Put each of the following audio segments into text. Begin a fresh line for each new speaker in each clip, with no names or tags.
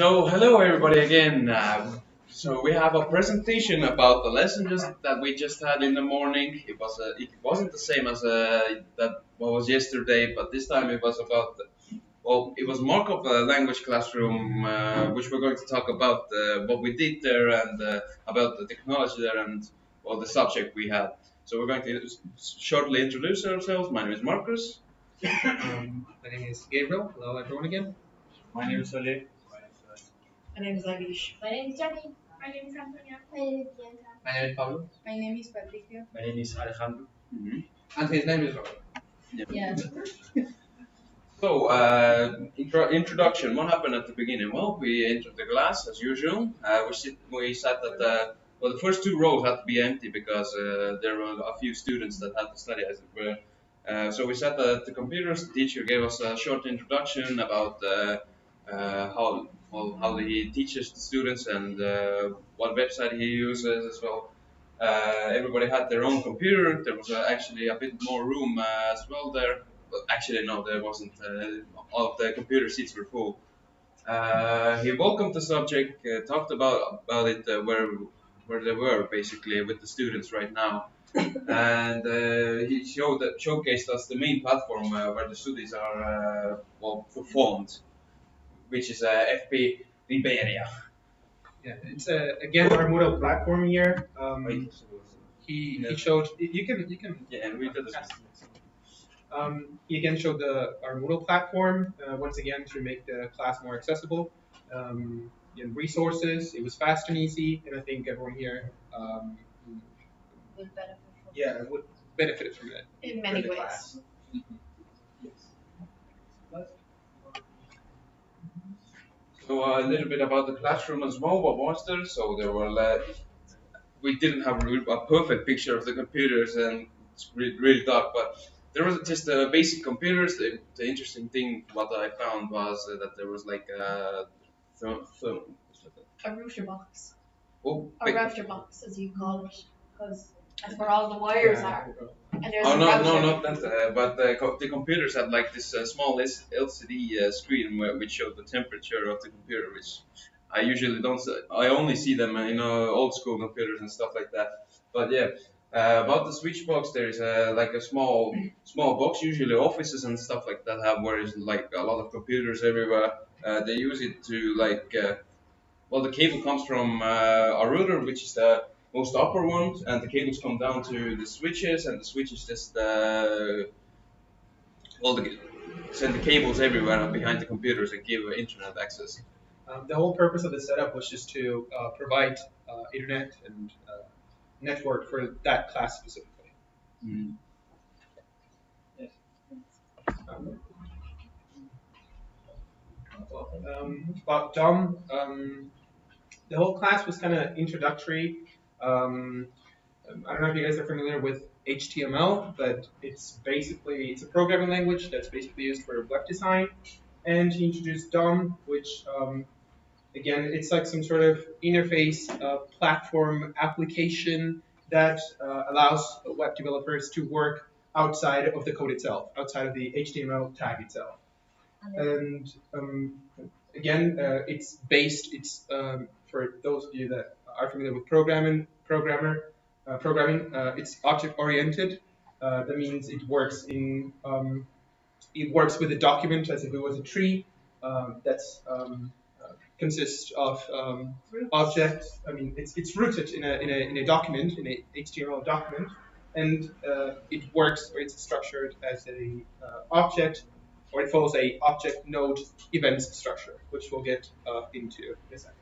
So, hello everybody again. So we have a presentation about the lesson that we just had in the morning. It wasn't the same as that what was yesterday, but this time it was about it was Markup Language classroom, which we're going to talk about what we did there and about the technology there and the subject we had. So we're going to shortly introduce ourselves. My name is Marcus.
My name is Gabriel. Hello, everyone again.
My name is Ali.
My name is Avish.
My name is Jenny. My name is Antonia. My name is Bianca.
My name is Pablo.
My name is Patricio.
My name is Alejandro.
And his name is Robert.
Yeah.
So, introduction. What happened at the beginning? Well, we entered the class as usual. We sat at the first two rows had to be empty because there were a few students that had to study as it were. So we sat at the computers. The teacher gave us a short introduction about how he teaches the students and what website he uses as well. Everybody had their own computer. There was actually a bit more room as well there. Well, actually, no, there wasn't. All of the computer seats were full. He welcomed the subject, talked about it where they were basically with the students right now, and he showcased us the main platform where the studies are performed, which is FP Liberia.
Yeah, it's again our Moodle platform here. He showed you can
Yeah, and we did this.
he again showed our Moodle platform once again to make the class more accessible. And resources. It was fast and easy, and I think everyone here
Would benefit from
would benefit from it
In many
the
ways.
class.
So a little bit about the classroom as well. What was there? So there were we didn't have a perfect picture of the computers, and it's really dark. But there was just basic computers. The interesting thing what I found was that there was like a
A router box.
big-
Router box, as you call it, because that's where all the wires are. And there's
Oh
a
no,
router.
not that. But the computers had like this small LCD screen which showed the temperature of the computer, which I usually don't. I only see them in old school computers and stuff like that. But yeah, about the switch box, there is like a small box. Usually offices and stuff like that have where is like a lot of computers everywhere. They use it to the cable comes from a router, which is the most upper one, and the cables come down to the switches, and the switches just send the cables everywhere behind the computers and give internet access.
The whole purpose of the setup was just to provide internet and network for that class specifically.
Mm.
About DOM, the whole class was kind of introductory. I don't know if you guys are familiar with HTML, but it's a programming language that's basically used for web design. And he introduced DOM, which again, it's like some sort of interface platform application that allows web developers to work outside of the code itself, outside of the HTML tag itself. And again, it's for those of you that are familiar with programming, it's object-oriented. That means it works with a document as if it was a tree that's consists of objects. I mean, it's rooted in a document, in a HTML document, and it works, or it's structured as a object, or it follows a object node events structure, which we'll get into in a second.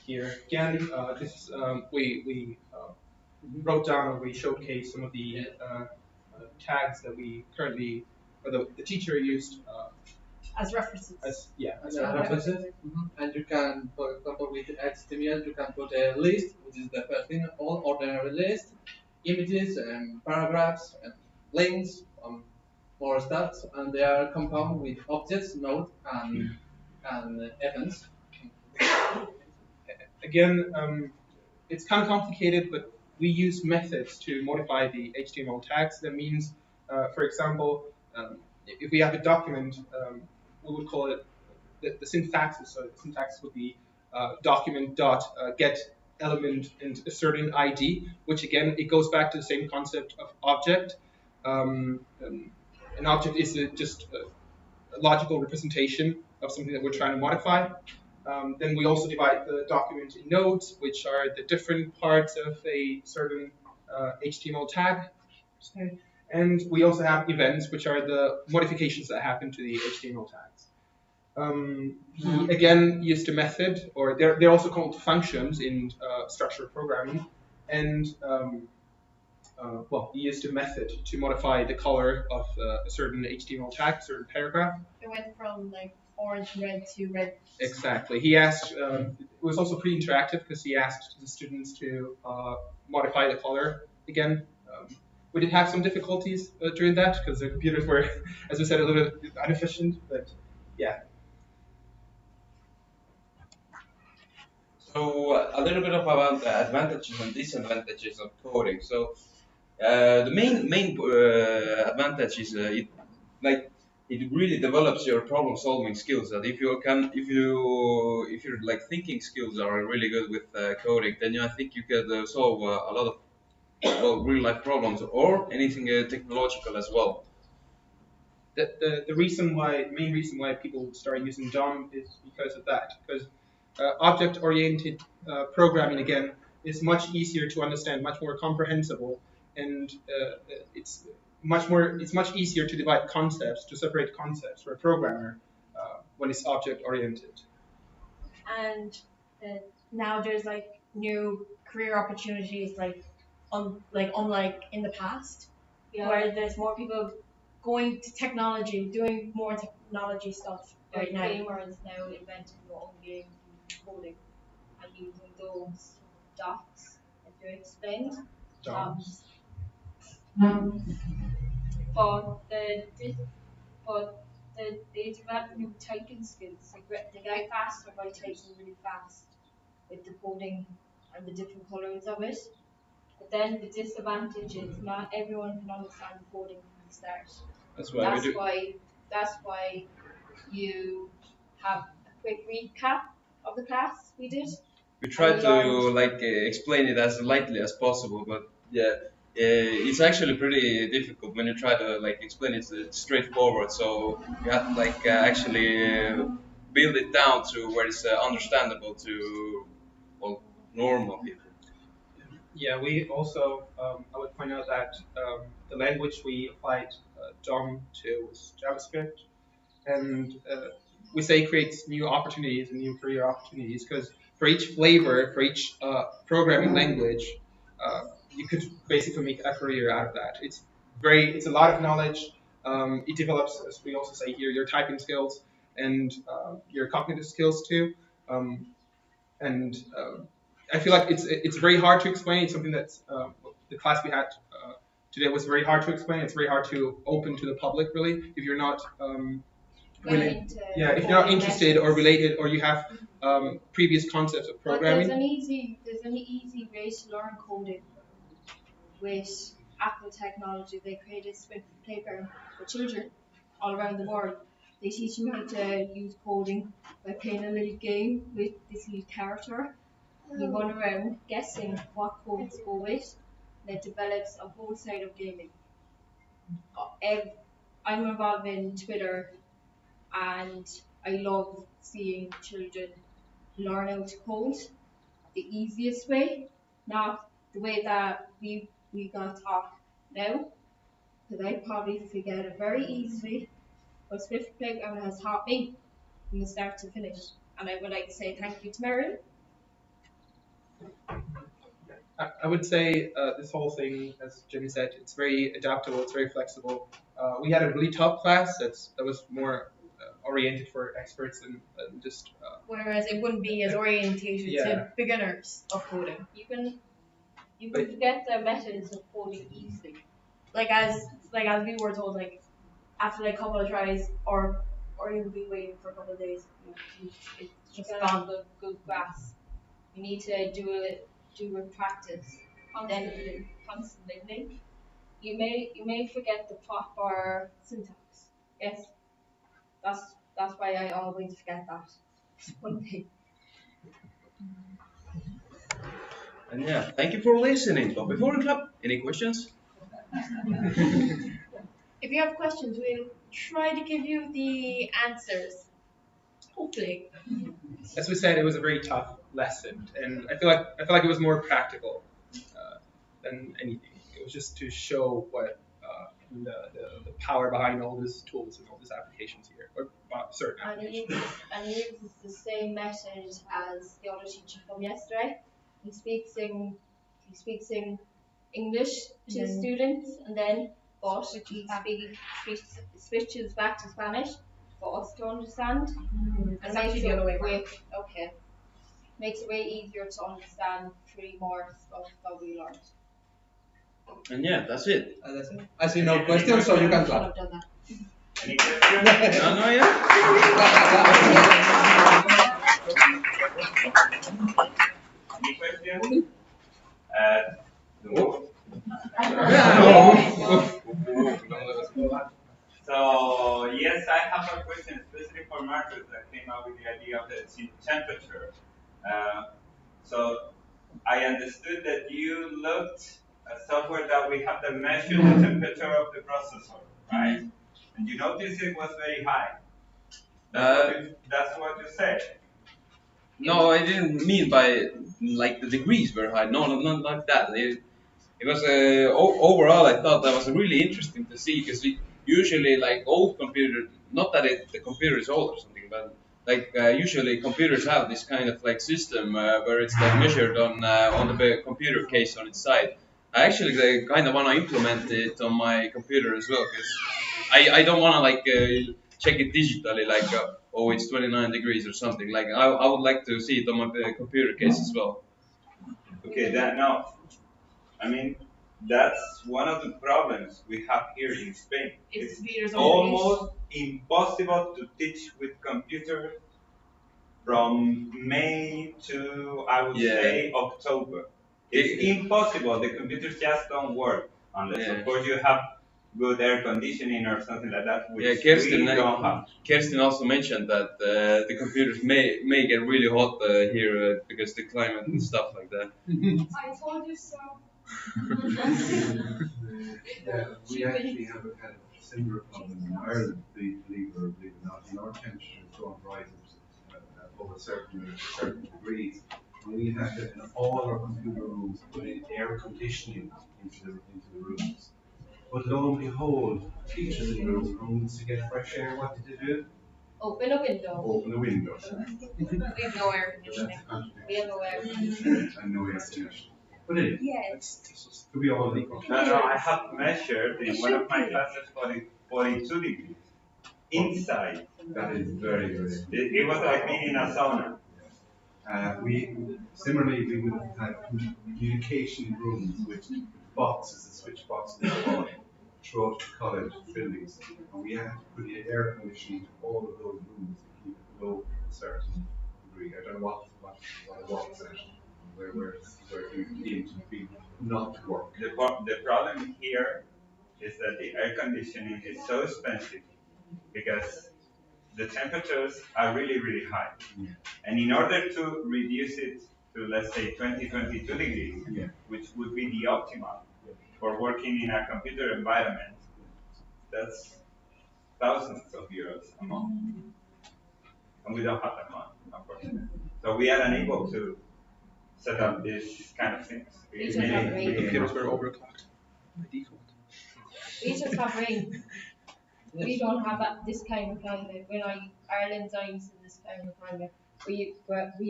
Here again, this is, we wrote down, or we showcased some of the tags that we currently, or the teacher used
As references.
as
References. And you can, for example, with HTML, you can put a list, which is the first thing, all ordinary list, images and paragraphs and links, more stuff, and they are compound with objects, nodes, and events.
Again, it's kind of complicated, but we use methods to modify the HTML tags. That means, for example, if we have a document, we would call it the syntaxes. So the syntax would be document dot get element and a certain ID, which again it goes back to the same concept of object. An object is just a logical representation of something that we're trying to modify. Then we also divide the document in nodes, which are the different parts of a certain HTML tag. And we also have events, which are the modifications that happen to the HTML tags. He again used a method, or they're also called functions in structured programming. And well, he used a method to modify the color of a certain HTML tag, a certain paragraph.
It went from like orange red to red.
Exactly. He asked. It was also pretty interactive because he asked the students to modify the color again. We did have some difficulties during that because the computers were, as we said, a little bit inefficient. But yeah.
So a little bit about the advantages and disadvantages of coding. So the main advantage is it really develops your problem solving skills. That if your like thinking skills are really good with coding, then I think you can solve a lot of real life problems or anything technological as well.
The main reason why people start using DOM is because of that. Because object-oriented programming again is much easier to understand, much more comprehensible, and it's much easier to divide concepts, to separate concepts for a programmer when it's object-oriented.
And now there's like new career opportunities, like unlike in the past, where there's more people going to technology, doing more technology stuff right now.
Gamers now inventing your own game coding and using those docs that you explained.
DOMs.
But they develop new typing skills. They get faster by typing really fast with the coding and the different colors of it. But then the disadvantage is not everyone can understand coding from the start. That's why you have a quick recap of the class we did.
We try to explain it as lightly as possible, but yeah, it's actually pretty difficult when you try to explain it straightforward. So you have to actually build it down to where it's understandable to normal people.
Yeah, we also, I would point out that the language we applied DOM to was JavaScript, and we say it creates new opportunities and new career opportunities because for each flavor, for each programming language, you could basically make a career out of that. It's a lot of knowledge. It develops, as we also say here, your typing skills and your cognitive skills too. And I feel like it's very hard to explain. It's something that's the class we had today was very hard to explain. It's very hard to open to the public, really, if you're not if you're not interested or related, or you have previous concepts of programming.
But there's an easy way to learn coding with Apple technology. They created Swift Playground for children all around the world. They teach you how to use coding by playing a little game with this little character. You run around guessing what codes go with, and it develops a whole side of gaming. I'm involved in Twitter, and I love seeing children learn how to code the easiest way, not the way that we got taught now, because I probably forget it very easily. But Swift Playground has taught me from the start to finish, and I would like to say thank you to Marilyn.
I would say this whole thing, as Jimmy said, it's very adaptable, it's very flexible. We had a really tough class that was more oriented for experts and just.
Whereas it wouldn't be as orientated to beginners of coding.
You can get the methods of coding easily.
Like as we were told, after a couple of tries, or you'll be waiting for a couple of days, it's just gone.
Good grasp. You need to do it practice constantly. You may forget the proper syntax, Yes, that's why I always forget that. One thing.
And yeah, thank you for listening. But before we clap, any questions?
If you have questions, we'll try to give you the answers. Hopefully.
As we said, it was a very tough lesson, and I feel like it was more practical than anything. It was just to show what the power behind all these tools and all these applications here, or certain
And
applications.
he uses the same method as the other teacher from yesterday. He speaks in English to the students, and then switches back to Spanish for us to understand. And makes it okay. Makes it way easier to understand 3 more stuff that we learned.
And yeah, that's it.
That's it. I see no questions, so you can clap.
Any questions? No, yeah? Any questions? No. So, yes, I have a question, especially for Marcus, that came up with the idea of the temperature. So, I understood that you looked at software that we have to measure the temperature of the processor, right? And you noticed it was very high. That's what you said. No, I didn't mean by like the degrees were high. No, not like that. It was overall. I thought that was really interesting to see because usually like old computers, not that the computer is old or something, but like usually computers have this kind of like system where it's like measured on the computer case on its side. I actually kind of want to implement it on my computer as well because I don't want to like check it digitally like oh it's 29 degrees or something. Like I would like to see it on my computer case as well. Okay, that now. I mean, that's one of the problems we have here in Spain. It's almost impossible to teach with computers from May to, I would say, October. It's impossible. The computers just don't work unless, of course, you have good air conditioning or something like that, which we don't have. Kirsten also mentioned that the computers may get really hot here because the climate and stuff like that.
I told you so.
Yeah, we actually have a kind of similar problem in Ireland, believe it or not. And our temperatures don't rise over certain degrees. And we have to, in all our computer rooms, put in air conditioning into the rooms. But lo and behold, teachers in the rooms to get fresh air, what did they do?
Open a window.
Open a window.
We have no air conditioning. We have no air conditioning.
And no air conditioning. But anyway,
Yes.
could be all equal.
No, I have measured in one of my classes 42 degrees inside.
That is very, very.
It was like being in a sauna.
Similarly we would have communication rooms with boxes and switch boxes throughout the college buildings, and we have to put in air conditioning to all of those rooms to keep it below a certain degree. I don't know what it was actually. Where it needs to be not to work.
The problem here is that the air conditioning is so expensive because the temperatures are really, really high.
Yeah.
And in order to reduce it to, let's say, 22 degrees, which would be the optimal for working in a computer environment, that's thousands of euros a month. And we don't have that money, unfortunately. So we are unable to set up this kind of things.
We just have rain.
Computers were overclocked by default.
We just have rain. We don't have this kind of climate. Ireland's not used to this kind of climate. We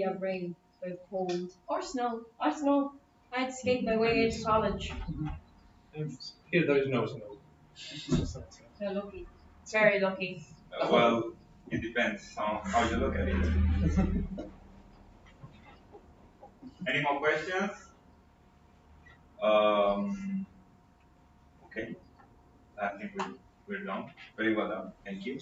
have rain, we have cold, or snow. I had to skate my way into college.
Here there is no snow.
So lucky. Very lucky.
Well, it depends on how you look at it. Any more questions? Okay. I think we're done. Very well done. Thank you.